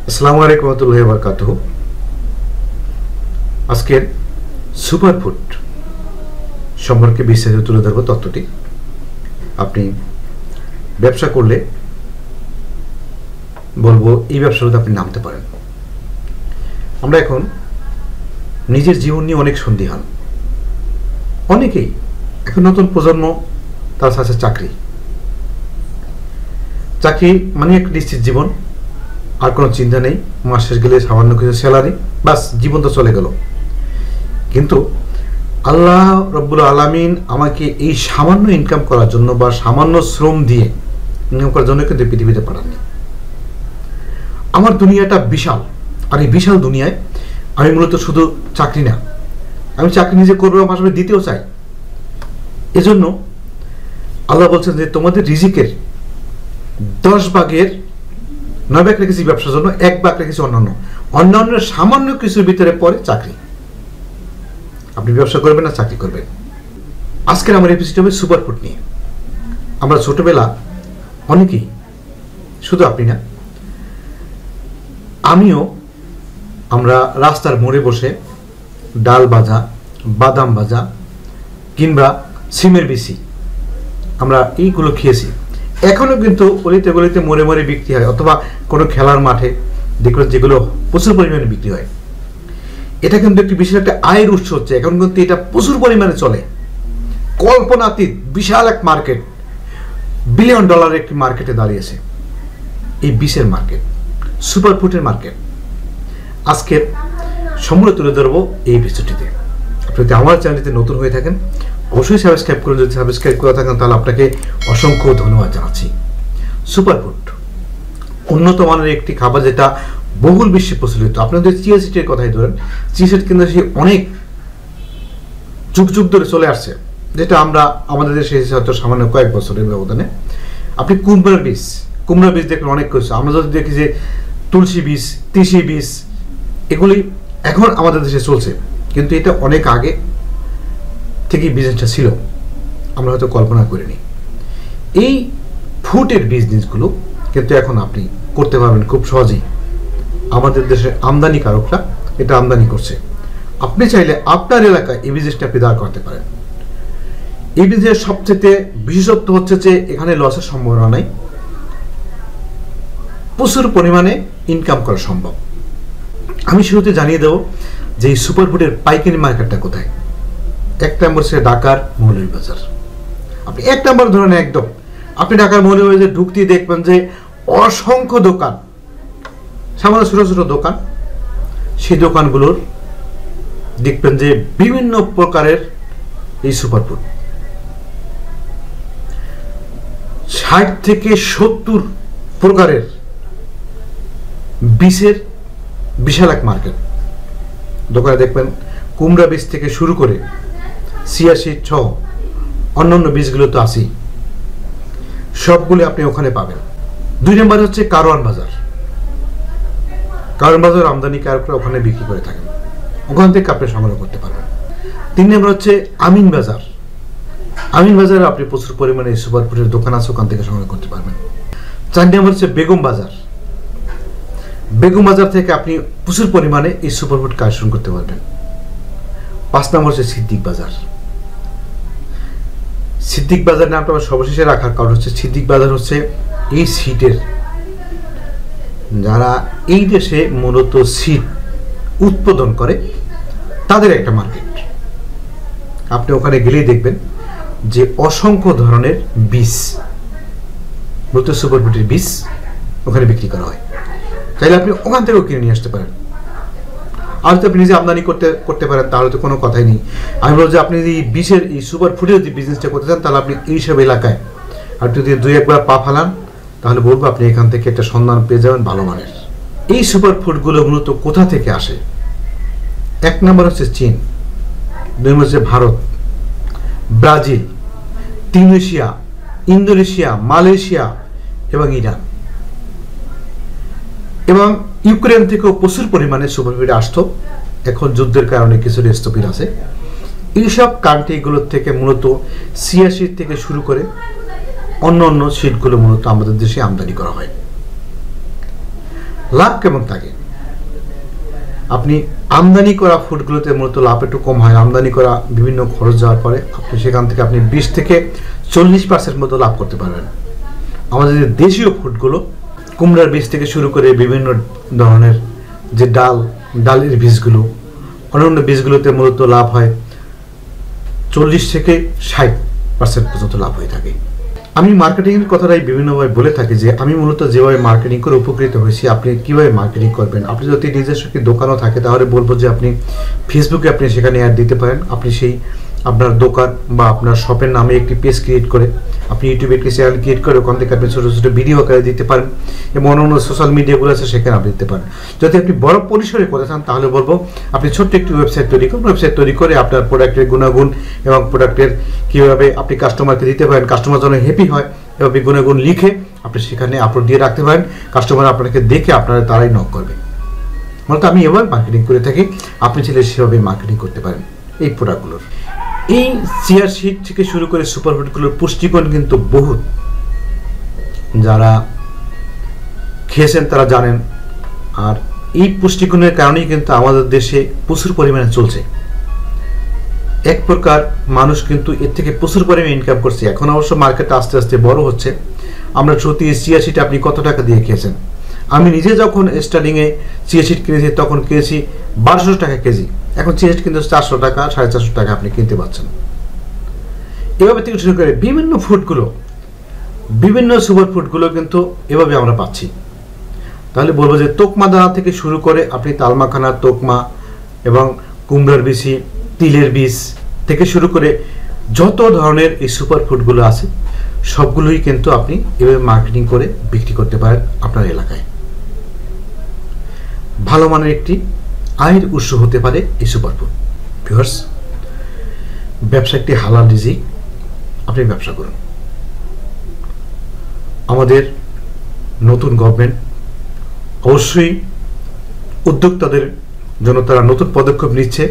আসসালামু আলাইকুম ওয়া বারাকাতুহু। আজকের সুপারফুড সম্পর্কে বিস্তারিত তুলে ধরব তথ্যটি। আপনি ব্যবসা করলে বলবো এই ব্যবসাতে আপনি নামতে পারেন। আমরা এখন নিজের জীবন নিয়ে অনেক সন্দিহান। অনেকেই এখন নতুন প্রজন্ম তার সাথে চাকরি মানে এক নিশ্চিত জীবন, আর কোনো চিন্তা নেই, মাস শেষ গেলে সামান্য কিছু স্যালারি, বাস জীবন তো চলে গেল। কিন্তু আল্লাহ রব্বুল আলামিন আমাকে এই সামান্য ইনকাম করার জন্য বা সামান্য শ্রম দিয়ে ইনকাম করার জন্য কিন্তু পৃথিবীতে পাঠাননি। আমার দুনিয়াটা বিশাল, আর এই বিশাল দুনিয়ায় আমি মূলত শুধু চাকরি না, আমি চাকরি নিজে করবো, পাশাপাশি দিতেও চাই। এজন্য আল্লাহ বলছেন যে তোমাদের রিজিকের 10 ভাগের 9 ভাগ রেখেছি ব্যবসার জন্য, 1 ভাগ রেখেছি অন্যান্য সামান্য কিছুর ভিতরে পরে চাকরি। আপনি ব্যবসা করবেন না চাকরি করবেন। আজকের আমার এপিসোড হবে সুপারফুড নিয়ে। আমরা ছোটবেলা অনেকেই, শুধু আপনি না, আমিও, আমরা রাস্তার মোড়ে বসে ডাল ভাজা, বাদাম ভাজা কিংবা সিমের বিচি আমরা এইগুলো খেয়েছি। এখনো কিন্তু অলিতে গলিতে মোড়ে মোড়ে বিক্রি হয়, অথবা কোনো খেলার মাঠে দেখলো যেগুলো প্রচুর পরিমাণে বিক্রি হয়। এটা কিন্তু একটি বিশাল একটা আয়ের উৎস হচ্ছে। এখন কিন্তু এটা প্রচুর পরিমাণে চলে, কল্পনাতীত বিশাল এক মার্কেট, বিলিয়ন ডলারের একটি মার্কেটে দাঁড়িয়েছে এই বিষের মার্কেট, সুপারফুডের মার্কেট। আজকের সম্পূর্ণ তুলে ধরবো এই এপিসোডটিতে। আপনি যদি আমার চ্যানেলটিতে নতুন হয়ে থাকেন অবশ্যই সাবস্ক্রাইব করুন। যদি সাবস্ক্রাইব করে থাকেন তাহলে আপনাকে অসংখ্য ধন্যবাদ জানাচ্ছি। সুপারফুড উন্নত মানের একটি খাবার, যেটা বহুল বিশ্বে প্রচলিত। আপনাদের চিয়া সিটের কথাই ধরেন, চিয়া সিট কিন্তু সে অনেক যুগ ধরে চলে আসছে, যেটা আমরা আমাদের দেশে হয়তো সামান্য কয়েক বছরের ব্যবধানে। আপনি কুমড়ার বীজ দেখলে অনেক কিছু। আমরা যদি দেখি যে তুলসী বীজ, তিসি বীজ, এগুলি এখন আমাদের দেশে চলছে, কিন্তু এটা অনেক আগে থেকেই বিজনেসটা ছিল, আমরা হয়তো কল্পনা করিনি। এই ফুডের বিজনেসগুলো কিন্তু এখন আপনি করতে পারবেন খুব সহজেই। আমাদের দেশের আমদানিকারকরা এটা আমদানি করছে। আপনি চাইলে আপনার এলাকায় এই বিজনেসটা আপনি দাঁড় করতে পারেন। এই বিজনেসের সবচেয়ে বিশেষত্ব হচ্ছে যে এখানে লসের সম্ভাবনা নাই, প্রচুর পরিমাণে ইনকাম করা সম্ভব। আমি শুরুতে জানিয়ে দেব যে এই সুপারফুডের পাইকারি মার্কেটটা কোথায়। 1 নম্বর সে ঢাকার মৌলভীবাজার। আপনি 1 নম্বর ধরেন, একদম আপনি ঢাকার মৌলভীবাজারে ঢুকতেই দেখবেন যে অসংখ্য দোকান, সামান্য ছোট ছোট দোকান। সেই দোকানগুলোর দেখবেন যে বিভিন্ন প্রকারের এই সুপারফুড, 60 থেকে 70 প্রকারের বীজের বিশাল এক মার্কেট। দোকানে দেখবেন কুমড়া বীজ থেকে শুরু করে চিয়া সিড সহ অন্যান্য বীজগুলো তো আছেই, সবগুলো আপনি ওখানে পাবেন। 2 নম্বর হচ্ছে কারওয়ান বাজার। আমদানিকারকরা ওখানে বিক্রি করে থাকেন, ওখান থেকে আপনি সংগ্রহ করতে পারবেন। 3 নম্বর হচ্ছে আমিন বাজারে আপনি প্রচুর পরিমাণে সুপারফুডের দোকান আছে, ওখান থেকে সংগ্রহ করতে পারবেন। 4 নম্বর হচ্ছে বেগম বাজার থেকে আপনি প্রচুর পরিমাণে এই সুপারফুড কালেকশন করতে পারবেন। 5 নম্বর হচ্ছে সিদ্দিক বাজার নামটা সর্বশেষে রাখার কারণ হচ্ছে সিদ্দিক বাজার হচ্ছে এই সিটের, যারা এই দেশে মূলত সিট উৎপাদন করে তাদের একটা মার্কেট। আপনি ওখানে গেলেই দেখবেন যে অসংখ্য ধরনের বীজ, মূলত সুপারফুডের বীজ ওখানে বিক্রি করা হয়। চাইলে আপনি ওখান থেকেও কিনে নিয়ে আসতে পারেন। আর যদি আপনি নিজে আমদানি করতে পারেন তাহলে তো কোনো কথাই নেই। আমি বলছি আপনি যদি বীজের এই সুপারফুডের যদি বিজনেসটা করতে চান তাহলে আপনি এইসব এলাকায় আর যদি 2-1 পা ফালান তাহলে বলবো আপনি এখান থেকে একটা সন্ধান পেয়ে যাবেন ভালো মানের। এই সুপারফুডগুলো মূলত কোথা থেকে আসে? 1 নম্বর হচ্ছে চীন, 2 নম্বর হচ্ছে Bharat, Brazil, Tunisia, Indonesia, Malaysia এবং ইরান এবং ইউক্রেন থেকেও প্রচুর পরিমাণে সুপারফুড আসতো। এখন যুদ্ধের কারণে কিছু স্থবির আছে। এইসব কান্ট্রিগুলোর থেকে মূলত চিয়া সিড থেকে শুরু করে অন্য সিডগুলো মূলত আমাদের দেশে আমদানি করা হয়। লাভ কেমন থাকে? আপনি আমদানি করা ফুডগুলোতে মূলত লাভ একটু কম হয়। আমদানি করা বিভিন্ন খরচ যাওয়ার পরে আপনি সেখান থেকে আপনি 20 থেকে 40% মতো লাভ করতে পারবেন। আমাদের যে দেশীয় ফুডগুলো, কুমড়ার বীজ থেকে শুরু করে বিভিন্ন ধরনের যে ডালের বীজগুলো, অন্যান্য বীজগুলোতে মূলত লাভ হয় 40 থেকে 60% পর্যন্ত লাভ হয়ে থাকে। আমি মার্কেটিংয়ের কথাটাই বিভিন্নভাবে বলে থাকি যে আমি মূলত যেভাবে মার্কেটিং করে উপকৃত হয়েছি, আপনি কীভাবে মার্কেটিং করবেন। আপনি যদি নিজস্ব একটি দোকানও থাকে তাহলে বলবো যে আপনি ফেসবুকে আপনি সেখানে অ্যাড দিতে পারেন। আপনি সেই আপনার দোকান বা আপনার শপের নামে একটি পেজ ক্রিয়েট করে আপনি ইউটিউবে একটি চ্যানেল ক্রিয়েট করে ওখান থেকে আপনি ছোটো ছোটো ভিডিও আকারে দিতে পারেন এবং অন্য সোশ্যাল মিডিয়াগুলো আছে সেখানে আপনি দিতে পারেন। যদি আপনি বড় পরিসরে করতে চান তাহলে বলবো আপনি ছোট্ট একটি ওয়েবসাইট তৈরি করুন। ওয়েবসাইট তৈরি করে আপনার প্রোডাক্টের গুণাগুণ এবং প্রোডাক্টের কীভাবে আপনি কাস্টমারকে দিতে পারেন, কাস্টমার যেন হ্যাপি হয় এবং গুণাগুণ লিখে আপনি সেখানে আপলোড দিয়ে রাখতে পারেন। কাস্টমার আপনাকে দেখে আপনারা তারাই নক করবে। মূলত আমি এভাবে মার্কেটিং করে থাকি, আপনি চাইলে সেভাবে মার্কেটিং করতে পারেন এই প্রোডাক্টগুলোর। এই চিয়া সিড থেকে শুরু করে সুপারফুডগুলোর পুষ্টিগুণ কিন্তু বহুত, যারা খেয়েছেন তারা জানেন। আর এই পুষ্টিগুণের কারণেই কিন্তু আমাদের দেশে প্রচুর পরিমাণে চলছে। এক প্রকার মানুষ কিন্তু এর থেকে প্রচুর পরিমাণে ইনকাম করছে। এখন অবশ্য মার্কেটটা আস্তে আস্তে বড় হচ্ছে। আমরা সত্যি চিয়া সিড আপনি কত টাকা দিয়ে খেয়েছেন? আমি নিজে যখন স্টার্টিংয়ে চিয়া সিড কিনেছি তখন কিনেছি 1200 টাকা কেজি। এখন চিয়া সিড কিন্তু 400 টাকা 450 টাকা আপনি কিনতে পারছেন। এভাবে থেকে শুরু করে বিভিন্ন ফুডগুলো, বিভিন্ন সুপার ফুডগুলো কিন্তু এভাবে আমরা পাচ্ছি। তাহলে বলবো যে তোকমা দানা থেকে শুরু করে আপনি তালমাখানা, তোকমা এবং কুমড়ার বিচি, তিলের বীজ থেকে শুরু করে যত ধরনের এই সুপার ফুডগুলো আছে সবগুলোই কিন্তু আপনি এভাবে মার্কেটিং করে বিক্রি করতে পারেন আপনার এলাকায়। ভালো মানের একটি আয়ের উৎস হতে পারে এই সুপারফুড। ভিউয়ার্স, ব্যবসা একটি হালাল রিজিক, আপনি ব্যবসা করুন। আমাদের নতুন গভর্নমেন্ট অবশ্যই উদ্যোক্তাদের জন্য তারা নতুন পদক্ষেপ নিচ্ছে,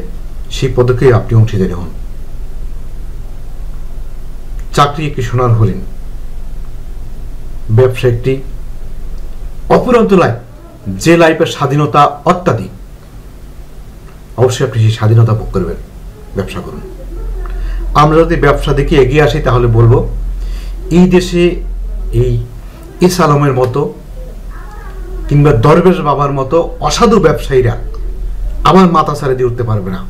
সেই পদক্ষেপে আপনি অংশীদারি হন। চাকরি একটি সোনার হরিণ, ব্যবসা একটি অপুরন্ত লাইফ, যে লাইফের স্বাধীনতা অত্যাধিক। অবশ্যই আপনি সেই স্বাধীনতা ভোগ করবেন, ব্যবসা করুন। আমরা যদি ব্যবসা দেখে এগিয়ে আসি তাহলে বলবো এই দেশে এই এস আলমের মতো কিংবা দরবেশ বাবার মতো অসাধু ব্যবসায়ীরা আমার মাথা ছাড়ে দিয়ে উঠতে পারবে না।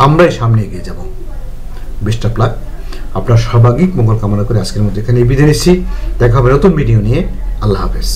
আমরাই সামনে এগিয়ে যাব। Best of luck. আপনার সর্বাঙ্গীন মঙ্গল কামনা করে আজকের মধ্যে এখানে বিদায় নিচ্ছি। দেখা হবে নতুন ভিডিও নিয়ে। আল্লাহ হাফেজ।